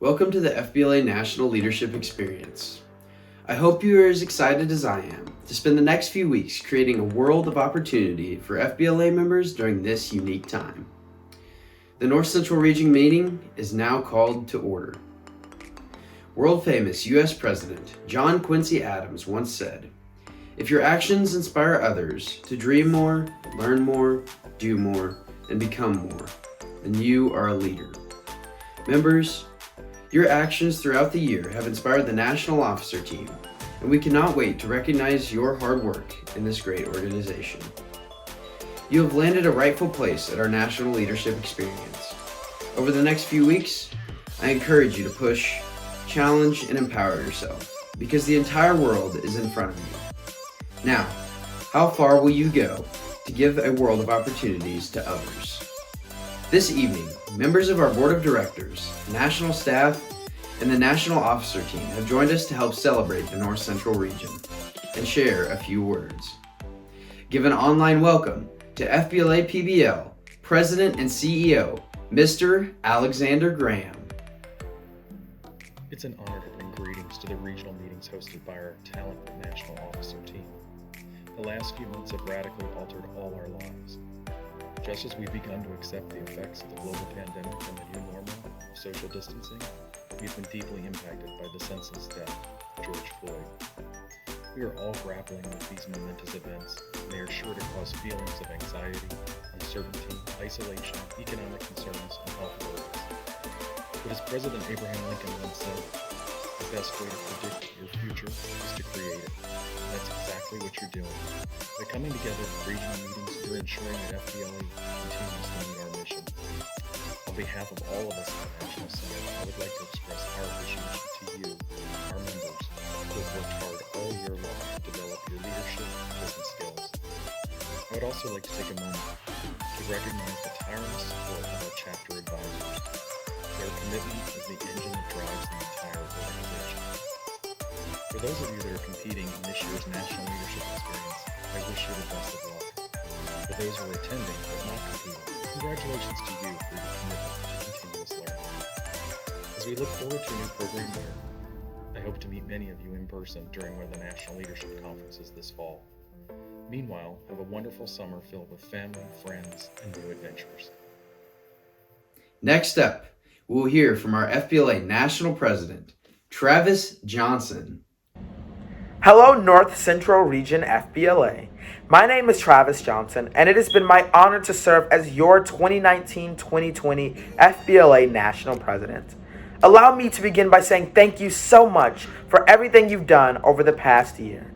Welcome to the FBLA National Leadership Experience. I hope you are as excited as I am to spend the next few weeks creating a world of opportunity for FBLA members during this unique time. The North Central Region meeting is now called to order. World-famous U.S. President John Quincy Adams once said, "If your actions inspire others to dream more, learn more, do more, and become more, then you are a leader." Members, your actions throughout the year have inspired the National Officer Team, and we cannot wait to recognize your hard work in this great organization. You have landed a rightful place at our National Leadership Experience. Over the next few weeks, I encourage you to push, challenge, and empower yourself, because the entire world is in front of you. Now, how far will you go to give a world of opportunities to others? This evening, members of our Board of Directors, National Staff, and the National Officer Team have joined us to help celebrate the North Central Region and share a few words. Give an online welcome to FBLA PBL President and CEO, Mr. Alexander Graham. It's an honor to bring greetings to the regional meetings hosted by our talented National Officer Team. The last few months have radically altered all our lives. Just as we've begun to accept the effects of the global pandemic and the new normal of social distancing, we've been deeply impacted by the senseless death of George Floyd. We are all grappling with these momentous events, and they are sure to cause feelings of anxiety, uncertainty, isolation, economic concerns, and health worries. But as President Abraham Lincoln once said, the best way to predict your future is to create it. And that's exactly what you're doing. By coming together for regional meetings, you're ensuring that FBLA continues to meet our mission. On behalf of all of us at the National Center, I would like to express our appreciation to you, our members, who have worked hard all year long to develop your leadership and business skills. I would also like to take a moment to recognize the tireless support of our chapter advisors. Their commitment is the engine that drives the entire organization. For those of you that are competing in this year's National Leadership Experience, I wish you the best of luck. For those who are attending but not competing, congratulations to you for your commitment to continuous learning. As we look forward to a new program year, I hope to meet many of you in person during one of the National Leadership Conferences this fall. Meanwhile, have a wonderful summer filled with family, friends, and new adventures. Next up, we'll hear from our FBLA National President, Travis Johnson. Hello, North Central Region FBLA. My name is Travis Johnson, and it has been my honor to serve as your 2019-2020 FBLA National President. Allow me to begin by saying thank you so much for everything you've done over the past year.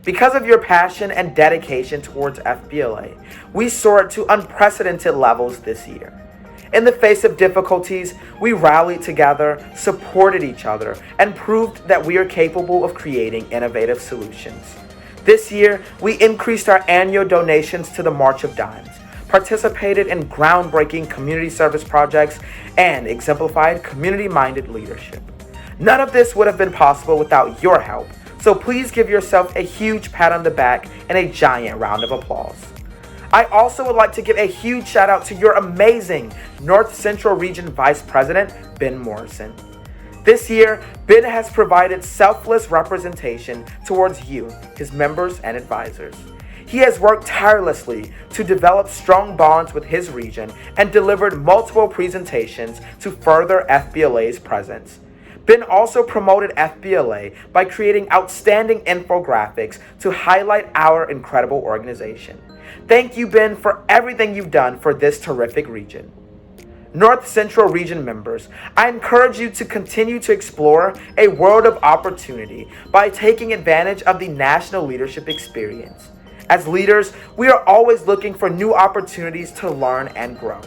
Because of your passion and dedication towards FBLA, we soared to unprecedented levels this year. In the face of difficulties, we rallied together, supported each other, and proved that we are capable of creating innovative solutions. This year, we increased our annual donations to the March of Dimes, participated in groundbreaking community service projects, and exemplified community-minded leadership. None of this would have been possible without your help, so please give yourself a huge pat on the back and a giant round of applause. I also would like to give a huge shout out to your amazing North Central Region Vice President, Ben Morrison. This year, Ben has provided selfless representation towards you, his members and advisors. He has worked tirelessly to develop strong bonds with his region and delivered multiple presentations to further FBLA's presence. Ben also promoted FBLA by creating outstanding infographics to highlight our incredible organization. Thank you, Ben, for everything you've done for this terrific region. North Central Region members, I encourage you to continue to explore a world of opportunity by taking advantage of the National Leadership Experience. As leaders, we are always looking for new opportunities to learn and grow.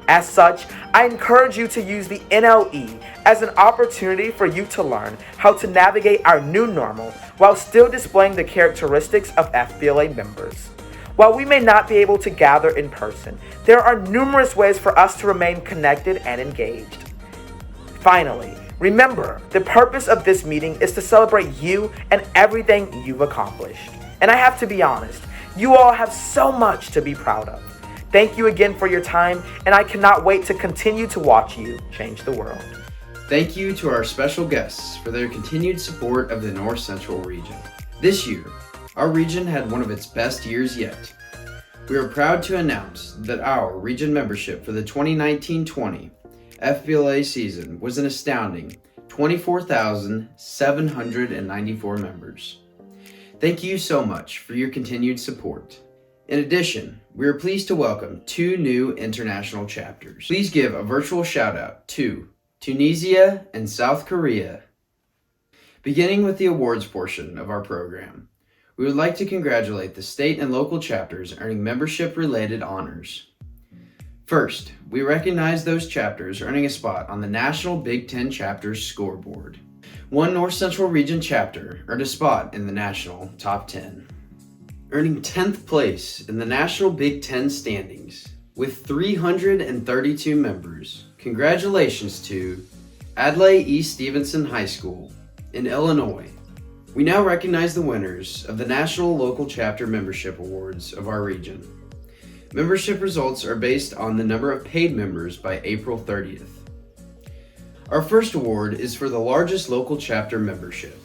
As such, I encourage you to use the NLE as an opportunity for you to learn how to navigate our new normal while still displaying the characteristics of FBLA members. While we may not be able to gather in person, there are numerous ways for us to remain connected and engaged. Finally, remember, the purpose of this meeting is to celebrate you and everything you've accomplished. And I have to be honest, you all have so much to be proud of. Thank you again for your time, and I cannot wait to continue to watch you change the world. Thank you to our special guests for their continued support of the North Central region. This year, our region had one of its best years yet. We are proud to announce that our region membership for the 2019-20 FBLA season was an astounding 24,794 members. Thank you so much for your continued support. In addition, we are pleased to welcome 2 new international chapters. Please give a virtual shout out to Tunisia and South Korea. Beginning with the awards portion of our program, we would like to congratulate the state and local chapters earning membership-related honors. First, we recognize those chapters earning a spot on the National Big Ten Chapters Scoreboard. One North Central Region chapter earned a spot in the National Top 10, earning 10th place in the National Big Ten standings with 332 members. Congratulations to Adlai E. Stevenson High School in Illinois. We now recognize the winners of the National Local Chapter Membership Awards of our region. Membership results are based on the number of paid members by April 30th. Our first award is for the largest local chapter membership.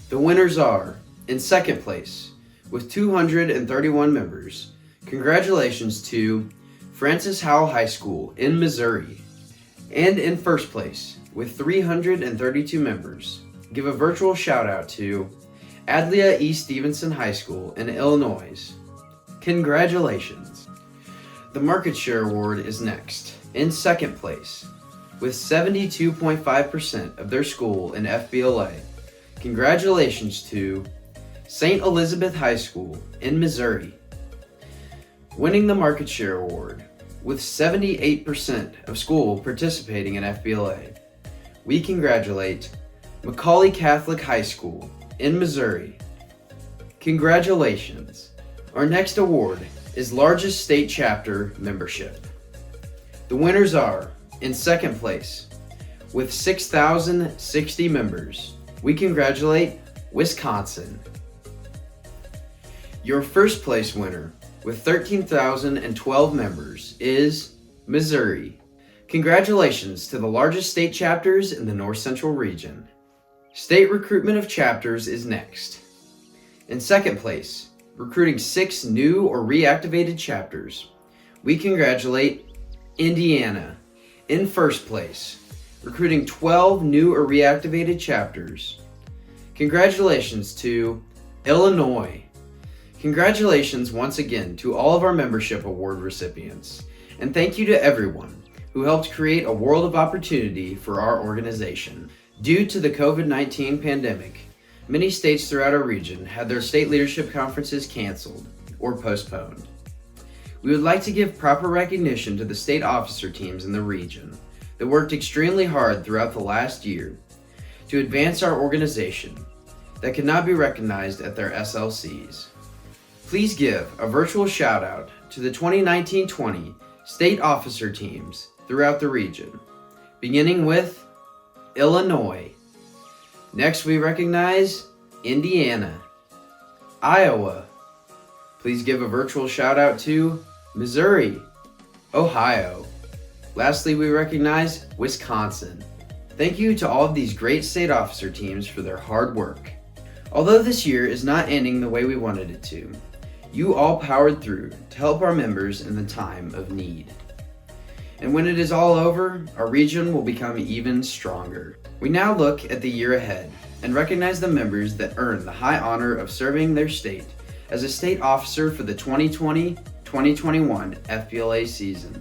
The winners are, in second place, with 231 members, congratulations to Francis Howell High School in Missouri. And in first place, with 332 members, give a virtual shout out to Adlai E. Stevenson High School in Illinois. Congratulations! The Market Share Award is next. In second place, with 72.5% of their school in FBLA, congratulations to St. Elizabeth High School in Missouri. Winning the Market Share Award, with 78% of school participating in FBLA, we congratulate Macaulay Catholic High School in Missouri. Congratulations! Our next award is largest state chapter membership. The winners are, in second place, with 6,060 members, we congratulate Wisconsin. Your first place winner, with 13,012 members, is Missouri. Congratulations to the largest state chapters in the North Central region. State recruitment of chapters is next. In second place, recruiting 6 new or reactivated chapters, we congratulate Indiana. In first place, recruiting 12 new or reactivated chapters, congratulations to Illinois. Congratulations once again to all of our membership award recipients, and thank you to everyone who helped create a world of opportunity for our organization. Due to the COVID-19 pandemic, many states throughout our region had their state leadership conferences canceled or postponed. We would like to give proper recognition to the state officer teams in the region that worked extremely hard throughout the last year to advance our organization that could not be recognized at their SLCs. Please give a virtual shout out to the 2019-20 state officer teams throughout the region, beginning with Illinois. Next, we recognize Indiana, Iowa. Please give a virtual shout out to Missouri, Ohio. Lastly, we recognize Wisconsin. Thank you to all of these great state officer teams for their hard work. Although this year is not ending the way we wanted it to, you all powered through to help our members in the time of need. And when it is all over, our region will become even stronger. We now look at the year ahead and recognize the members that earned the high honor of serving their state as a state officer for the 2020-2021 FBLA season.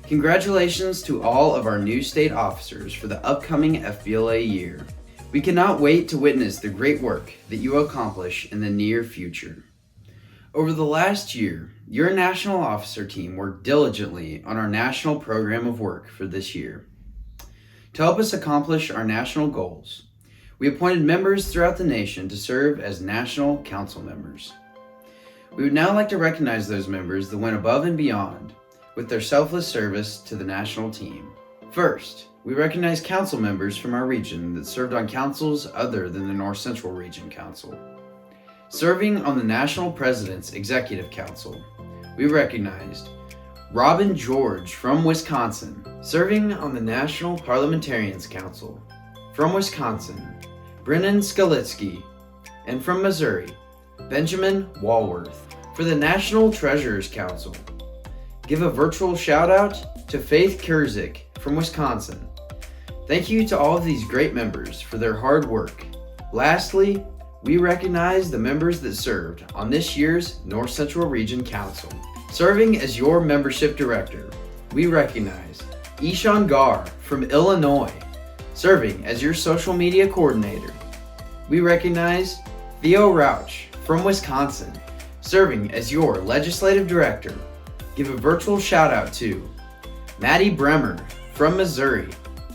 Congratulations to all of our new state officers for the upcoming FBLA year. We cannot wait to witness the great work that you will accomplish in the near future. Over the last year, your national officer team worked diligently on our national program of work for this year. To help us accomplish our national goals, we appointed members throughout the nation to serve as national council members. We would now like to recognize those members that went above and beyond with their selfless service to the national team. First, we recognize council members from our region that served on councils other than the North Central Region Council. Serving on the National President's Executive Council, we recognized Robin George from Wisconsin. Serving on the National Parliamentarians Council, From Wisconsin, Brennan Skalitsky. And from Missouri, Benjamin Walworth. For the National Treasurers Council, give a virtual shout out to Faith Kurzik from Wisconsin. Thank you to all of these great members for their hard work. Lastly, we recognize the members that served on this year's North Central Region Council. Serving as your membership director, we recognize Ishan Gar from Illinois. Serving as your social media coordinator, we recognize Theo Rauch from Wisconsin. Serving as your legislative director, give a virtual shout out to Maddie Bremer from Missouri.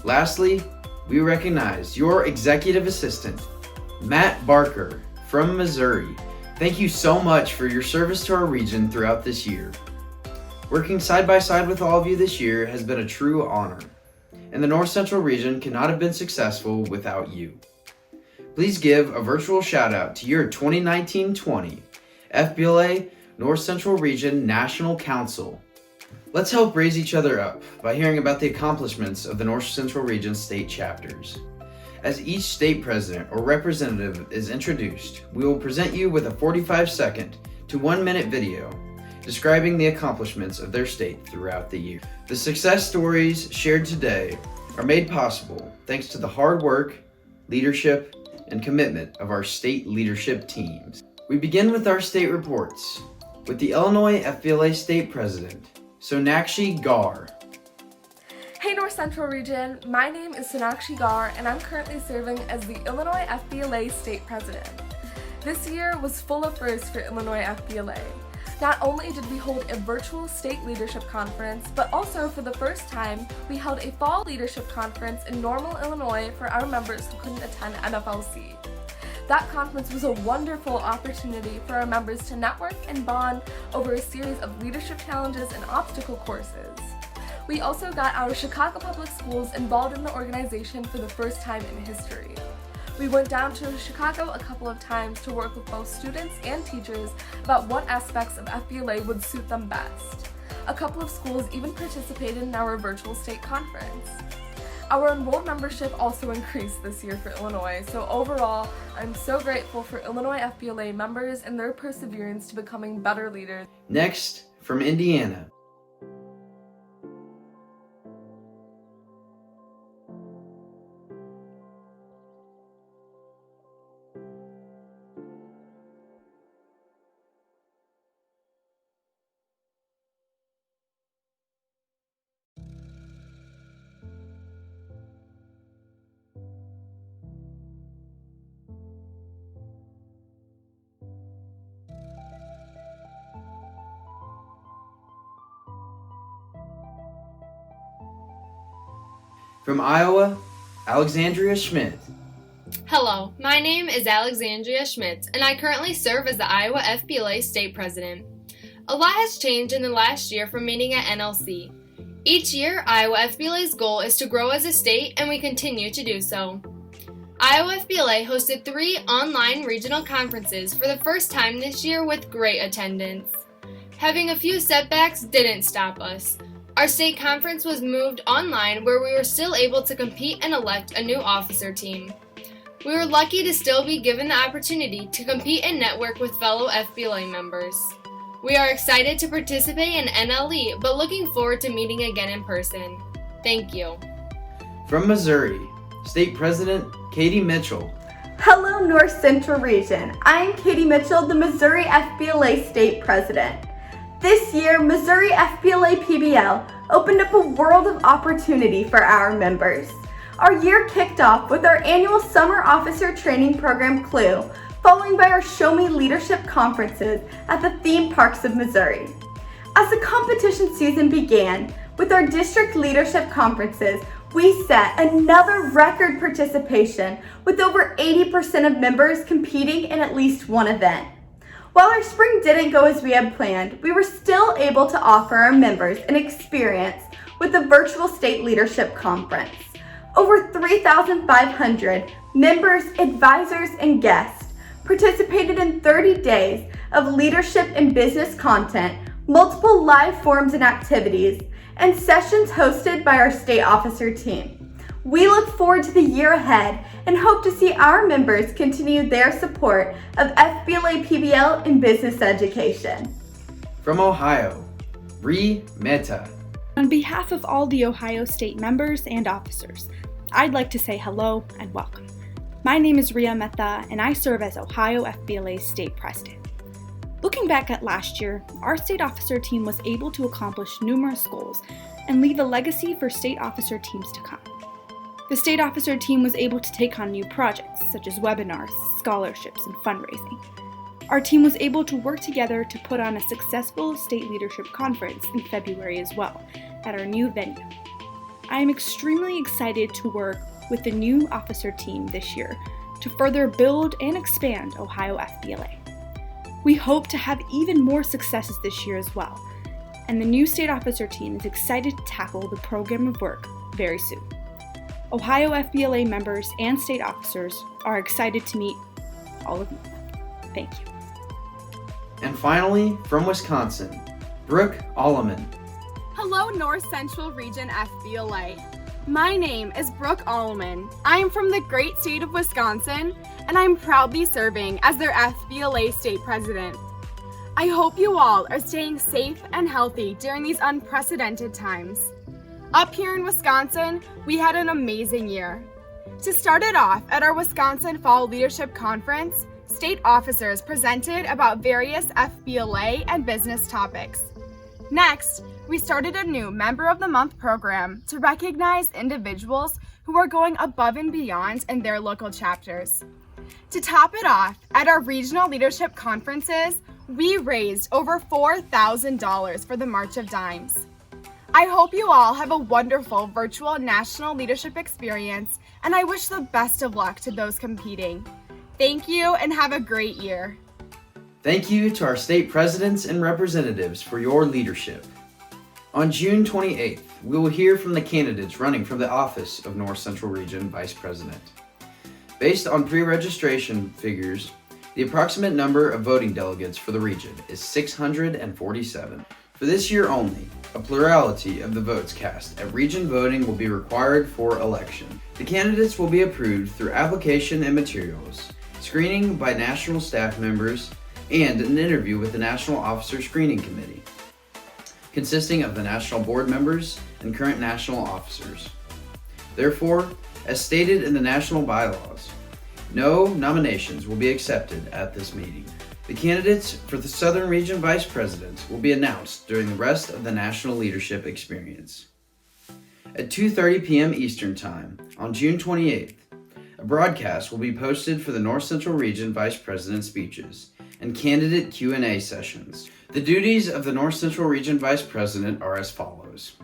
Lastly, we recognize your executive assistant, Matt Barker from Missouri. Thank you so much for your service to our region throughout this year. Working side by side with all of you this year has been a true honor, and the North Central region could not have been successful without you. Please give a virtual shout out to your 2019-20 FBLA North Central Region National Council. Let's help raise each other up by hearing about the accomplishments of the North Central Region state chapters. As each state president or representative is introduced, we will present you with a 45-second to 1-minute video describing the accomplishments of their state throughout the year. The success stories shared today are made possible thanks to the hard work, leadership, and commitment of our state leadership teams. We begin with our state reports with the Illinois FBLA State President, Sonakshi Gar. Hey North Central Region, my name is Sonakshi Gar and I'm currently serving as the Illinois FBLA State President. This year was full of firsts for Illinois FBLA. Not only did we hold a virtual state leadership conference, but also for the first time, we held a fall leadership conference in Normal, Illinois for our members who couldn't attend NFLC. That conference was a wonderful opportunity for our members to network and bond over a series of leadership challenges and obstacle courses. We also got our Chicago Public Schools involved in the organization for the first time in history. We went down to Chicago a couple of times to work with both students and teachers about what aspects of FBLA would suit them best. A couple of schools even participated in our virtual state conference. Our enrolled membership also increased this year for Illinois, so overall, I'm so grateful for Illinois FBLA members and their perseverance to becoming better leaders. Next, from Indiana. From Iowa, Alexandria Schmidt. Hello, my name is Alexandria Schmidt, and I currently serve as the Iowa FBLA State President. A lot has changed in the last year from meeting at NLC. Each year, Iowa FBLA's goal is to grow as a state, and we continue to do so. Iowa FBLA hosted 3 online regional conferences for the first time this year with great attendance. Having a few setbacks didn't stop us. Our state conference was moved online where we were still able to compete and elect a new officer team. We were lucky to still be given the opportunity to compete and network with fellow FBLA members. We are excited to participate in NLE, but looking forward to meeting again in person. Thank you. From Missouri, State President Katie Mitchell. Hello, North Central Region. I am Katie Mitchell, the Missouri FBLA State President. This year, Missouri FBLA PBL opened up a world of opportunity for our members. Our year kicked off with our annual Summer Officer Training Program CLUE, following by our Show Me Leadership conferences at the theme parks of Missouri. As the competition season began, with our district leadership conferences, we set another record participation with over 80% of members competing in at least one event. While our spring didn't go as we had planned, we were still able to offer our members an experience with the virtual state leadership conference. Over 3,500 members, advisors, and guests participated in 30 days of leadership and business content, multiple live forums and activities, and sessions hosted by our state officer team. We look forward to the year ahead and hope to see our members continue their support of FBLA PBL in business education. From Ohio, Bree Mehta. On behalf of all the Ohio State members and officers, I'd like to say hello and welcome. My name is Ria Mehta, and I serve as Ohio FBLA State President. Looking back at last year, our state officer team was able to accomplish numerous goals and leave a legacy for state officer teams to come. The state officer team was able to take on new projects such as webinars, scholarships, and fundraising. Our team was able to work together to put on a successful state leadership conference in February as well at our new venue. I am extremely excited to work with the new officer team this year to further build and expand Ohio FBLA. We hope to have even more successes this year as well, and the new state officer team is excited to tackle the program of work very soon. Ohio FBLA members and state officers are excited to meet all of you. Thank you. And finally, from Wisconsin, Brooke Alleman. Hello, North Central Region FBLA. My name is Brooke Allman. I am from the great state of Wisconsin, and I'm proudly serving as their FBLA State President. I hope you all are staying safe and healthy during these unprecedented times. Up here in Wisconsin, we had an amazing year. To start it off, at our Wisconsin Fall Leadership Conference, state officers presented about various FBLA and business topics. Next, we started a new Member of the Month program to recognize individuals who are going above and beyond in their local chapters. To top it off, at our regional leadership conferences, we raised over $4,000 for the March of Dimes. I hope you all have a wonderful virtual national leadership experience, and I wish the best of luck to those competing. Thank you and have a great year. Thank you to our state presidents and representatives for your leadership. On June 28th, we will hear from the candidates running for the office of North Central Region Vice President. Based on pre-registration figures, the approximate number of voting delegates for the region is 647. For this year only, a plurality of the votes cast at region voting will be required for election. The candidates will be approved through application and materials, screening by national staff members, and an interview with the National Officer Screening Committee, consisting of the national board members and current national officers. Therefore, as stated in the national bylaws, no nominations will be accepted at this meeting. The candidates for the Southern Region Vice President will be announced during the rest of the National Leadership Experience. At 2:30 p.m. Eastern Time on June 28th, a broadcast will be posted for the North Central Region Vice President speeches and candidate Q&A sessions. The duties of the North Central Region Vice President are as follows.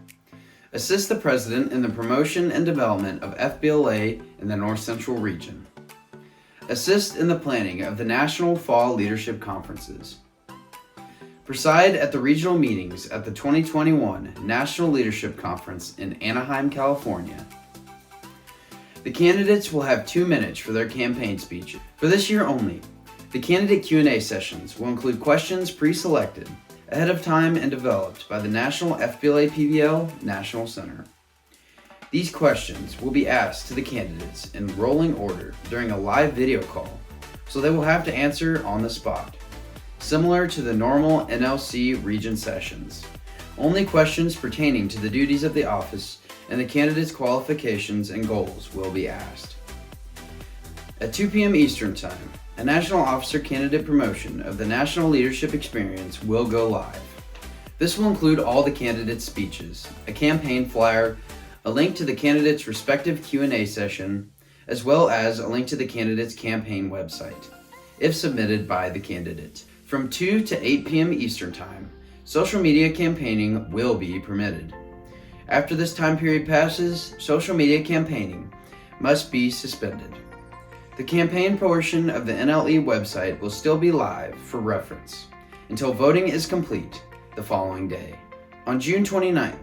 Assist the President in the promotion and development of FBLA in the North Central Region. Assist in the planning of the National Fall Leadership Conferences. Preside at the regional meetings at the 2021 National Leadership Conference in Anaheim, California. The candidates will have 2 minutes for their campaign speeches. For this year only, the candidate Q&A sessions will include questions pre-selected ahead of time and developed by the National FBLA PBL National Center. These questions will be asked to the candidates in rolling order during a live video call, so they will have to answer on the spot, similar to the normal NLC region sessions. Only questions pertaining to the duties of the office and the candidate's qualifications and goals will be asked. At 2 p.m. Eastern Time, a National Officer Candidate promotion of the National Leadership Experience will go live. This will include all the candidates' speeches, a campaign flyer, a link to the candidate's respective Q&A session, as well as a link to the candidate's campaign website, if submitted by the candidate. From 2 to 8 p.m. Eastern Time, social media campaigning will be permitted. After this time period passes, social media campaigning must be suspended. The campaign portion of the NLE website will still be live for reference until voting is complete the following day. On June 29th,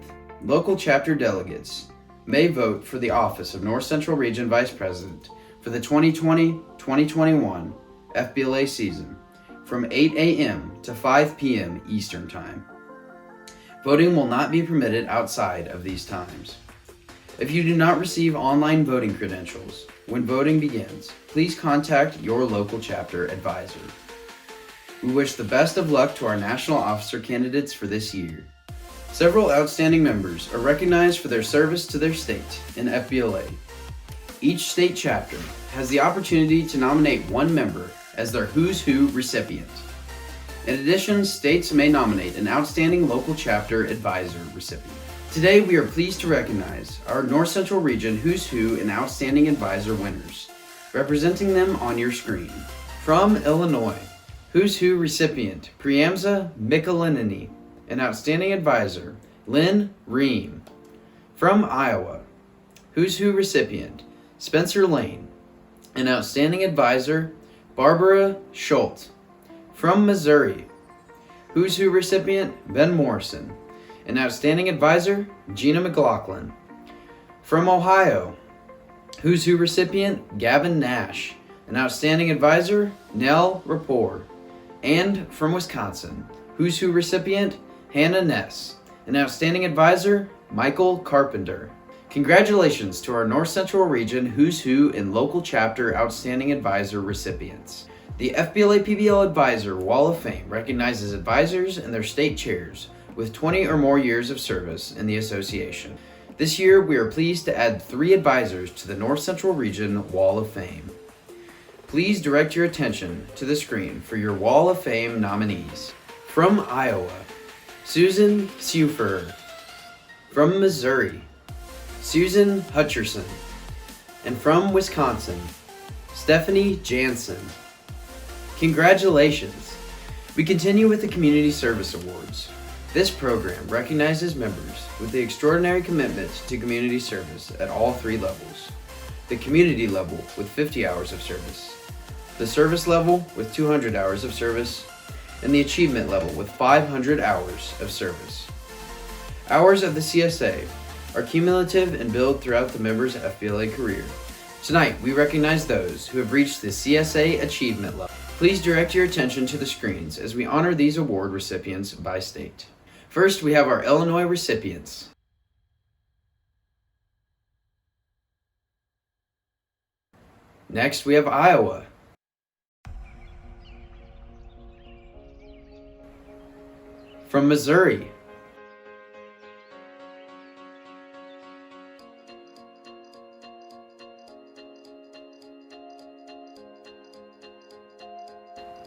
local chapter delegates may vote for the office of North Central Region Vice President for the 2020-2021 FBLA season from 8 a.m. to 5 p.m. Eastern Time. Voting will not be permitted outside of these times. If you do not receive online voting credentials when voting begins, please contact your local chapter advisor. We wish the best of luck to our national officer candidates for this year. Several outstanding members are recognized for their service to their state in FBLA. Each state chapter has the opportunity to nominate one member as their Who's Who recipient. In addition, states may nominate an outstanding local chapter advisor recipient. Today, we are pleased to recognize our North Central Region Who's Who and Outstanding Advisor winners, representing them on your screen. From Illinois, Who's Who recipient Priamza Mikulinini, an Outstanding Advisor Lynn Ream. From Iowa, Who's Who recipient Spencer Lane, an Outstanding Advisor Barbara Schultz. From Missouri, Who's Who recipient Ben Morrison, an Outstanding Advisor Gina McLaughlin. From Ohio, Who's Who recipient Gavin Nash, an Outstanding Advisor Nell Rapport. And from Wisconsin, Who's Who recipient Hannah Ness, an Outstanding Advisor Michael Carpenter. Congratulations to our North Central Region Who's Who and Local Chapter Outstanding Advisor recipients. The FBLA PBL Advisor Wall of Fame recognizes advisors and their state chairs with 20 or more years of service in the association. This year, we are pleased to add 3 advisors to the North Central Region Wall of Fame. Please direct your attention to the screen for your Wall of Fame nominees. From Iowa, Susan Seufer. From Missouri, Susan Hutcherson. And from Wisconsin, Stephanie Jansen. Congratulations! We continue with the Community Service Awards. This program recognizes members with the extraordinary commitment to community service at all 3 levels. The community level with 50 hours of service, the service level with 200 hours of service, and the achievement level with 500 hours of service. Hours of the CSA are cumulative and build throughout the member's FBLA career. Tonight, we recognize those who have reached the CSA achievement level. Please direct your attention to the screens as we honor these award recipients by state. First, we have our Illinois recipients. Next, we have Iowa. From Missouri,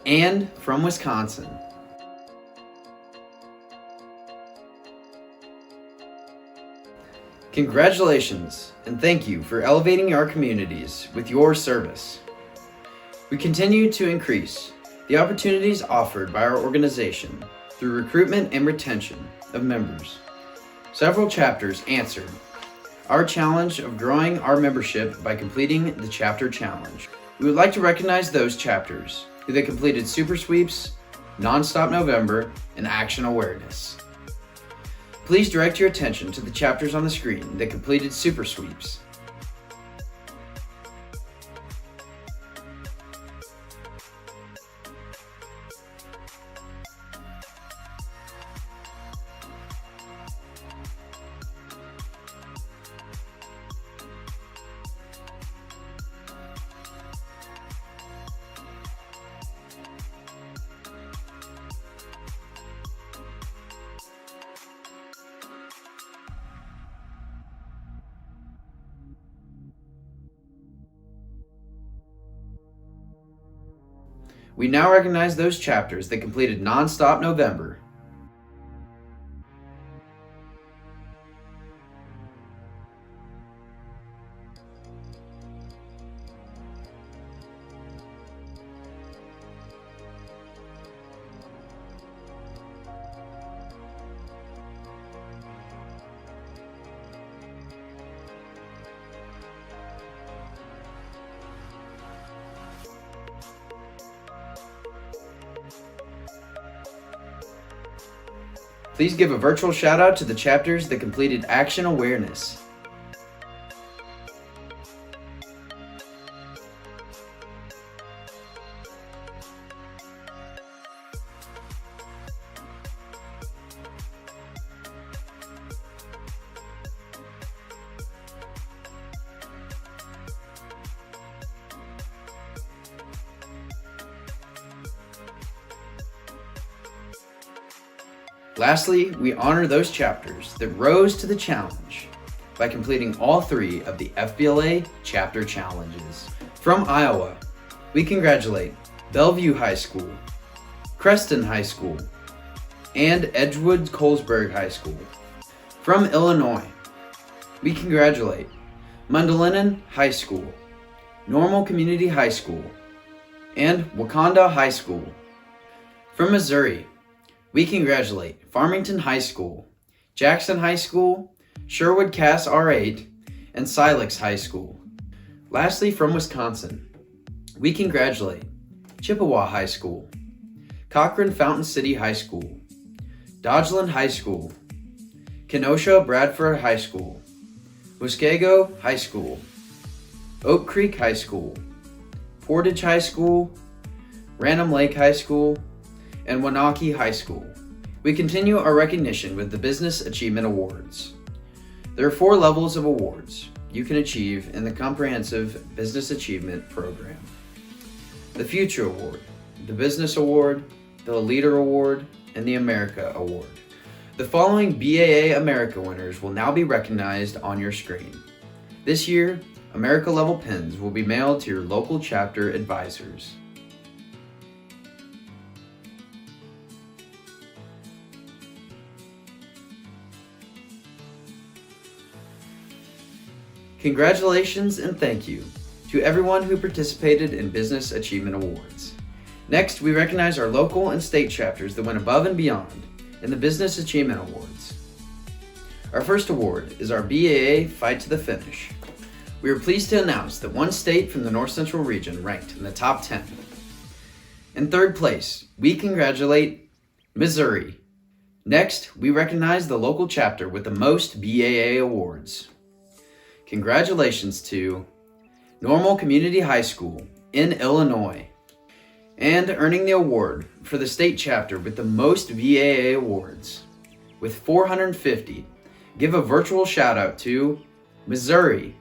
and from Wisconsin. Congratulations, and thank you for elevating our communities with your service. We continue to increase the opportunities offered by our organization through recruitment and retention of members. Several chapters answered our challenge of growing our membership by completing the Chapter Challenge. We would like to recognize those chapters who they completed Super Sweeps, Nonstop November, and Action Awareness. Please direct your attention to the chapters on the screen that completed Super Sweeps. We now recognize those chapters that completed Nonstop November. Please give a virtual shout out to the chapters that completed Action Awareness. Lastly, we honor those chapters that rose to the challenge by completing all 3 of the FBLA chapter challenges. From Iowa, we congratulate Bellevue High School, Creston High School, and Edgewood-Colesburg High School. From Illinois, we congratulate Mundelein High School, Normal Community High School, and Wakanda High School. From Missouri, we congratulate Farmington High School, Jackson High School, Sherwood Cass R8, and Silex High School. Lastly, from Wisconsin, we congratulate Chippewa High School, Cochrane Fountain City High School, Dodgeland High School, Kenosha Bradford High School, Muskego High School, Oak Creek High School, Portage High School, Random Lake High School, and Wanakee High School. We continue our recognition with the Business Achievement Awards. There are 4 levels of awards you can achieve in the Comprehensive Business Achievement Program: the Future Award, the Business Award, the Leader Award, and the America Award. The following BAA America winners will now be recognized on your screen. This year, America level pins will be mailed to your local chapter advisors. Congratulations and thank you to everyone who participated in Business Achievement Awards. Next, we recognize our local and state chapters that went above and beyond in the Business Achievement Awards. Our first award is our BAA Fight to the Finish. We are pleased to announce that one state from the North Central region ranked in the top 10. In third place, we congratulate Missouri. Next, we recognize the local chapter with the most BAA awards. Congratulations to Normal Community High School in Illinois. And earning the award for the state chapter with the most BAA awards, with 450, give a virtual shout out to Missouri.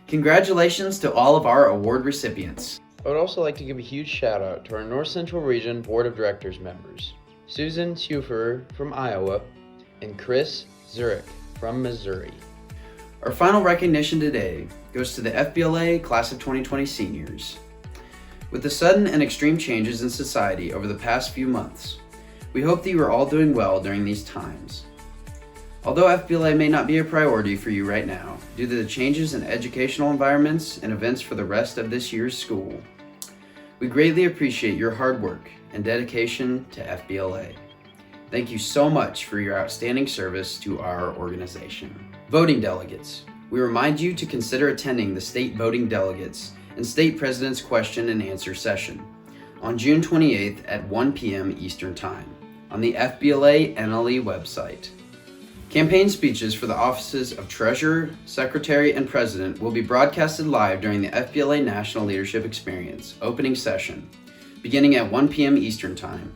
Congratulations to all of our award recipients. I would also like to give a huge shout out to our North Central Region Board of Directors members, Susan Schufer from Iowa and Chris Zurich from Missouri. Our final recognition today goes to the FBLA Class of 2020 seniors. With the sudden and extreme changes in society over the past few months, we hope that you are all doing well during these times. Although FBLA may not be a priority for you right now, due to the changes in educational environments and events for the rest of this year's school, we greatly appreciate your hard work and dedication to FBLA. Thank you so much for your outstanding service to our organization. Voting delegates, we remind you to consider attending the state voting delegates and state president's question and answer session on June 28th at 1 p.m. Eastern Time on the FBLA NLE website. Campaign speeches for the offices of Treasurer, Secretary, and President will be broadcasted live during the FBLA National Leadership Experience opening session, beginning at 1 p.m. Eastern Time.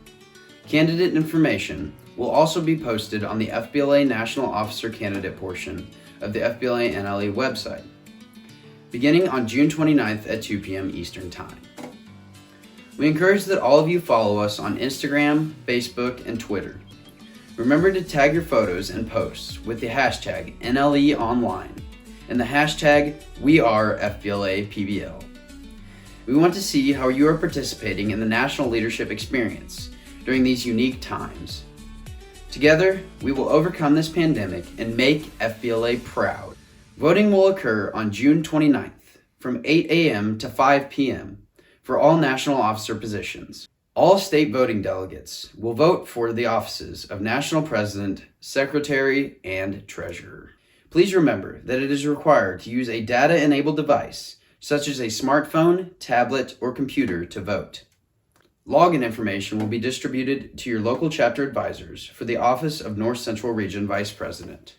Candidate information will also be posted on the FBLA National Officer Candidate portion of the FBLA NLE website, beginning on June 29th at 2 p.m. Eastern Time. We encourage that all of you follow us on Instagram, Facebook, and Twitter. Remember to tag your photos and posts with the hashtag NLEOnline and the hashtag WeAreFBLAPBL. We want to see how you are participating in the National Leadership Experience during these unique times. Together, we will overcome this pandemic and make FBLA proud. Voting will occur on June 29th from 8 a.m. to 5 p.m. for all national officer positions. All state voting delegates will vote for the offices of National President, Secretary, and Treasurer. Please remember that it is required to use a data-enabled device, such as a smartphone, tablet, or computer to vote. Login information will be distributed to your local chapter advisors for the Office of North Central Region Vice President.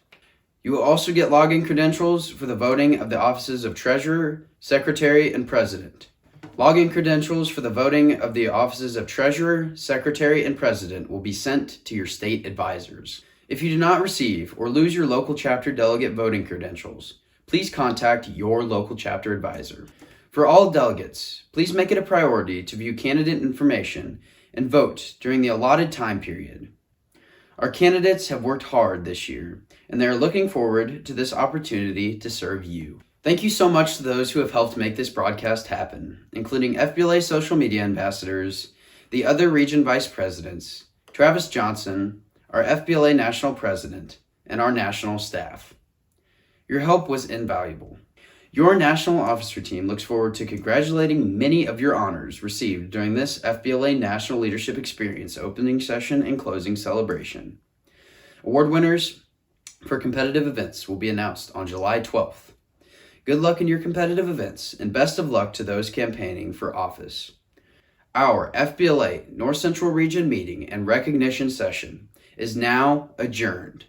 You will also get login credentials for the voting of the offices of Treasurer, Secretary, and President. Login credentials for the voting of the offices of Treasurer, Secretary, and President will be sent to your state advisors. If you do not receive or lose your local chapter delegate voting credentials, please contact your local chapter advisor. For all delegates, please make it a priority to view candidate information and vote during the allotted time period. Our candidates have worked hard this year, and they are looking forward to this opportunity to serve you. Thank you so much to those who have helped make this broadcast happen, including FBLA social media ambassadors, the other region vice presidents, Travis Johnson, our FBLA national president, and our national staff. Your help was invaluable. Your national officer team looks forward to congratulating many of your honors received during this FBLA National Leadership Experience opening session and closing celebration. Award winners for competitive events will be announced on July 12th. Good luck in your competitive events, and best of luck to those campaigning for office. Our FBLA North Central Region meeting and recognition session is now adjourned.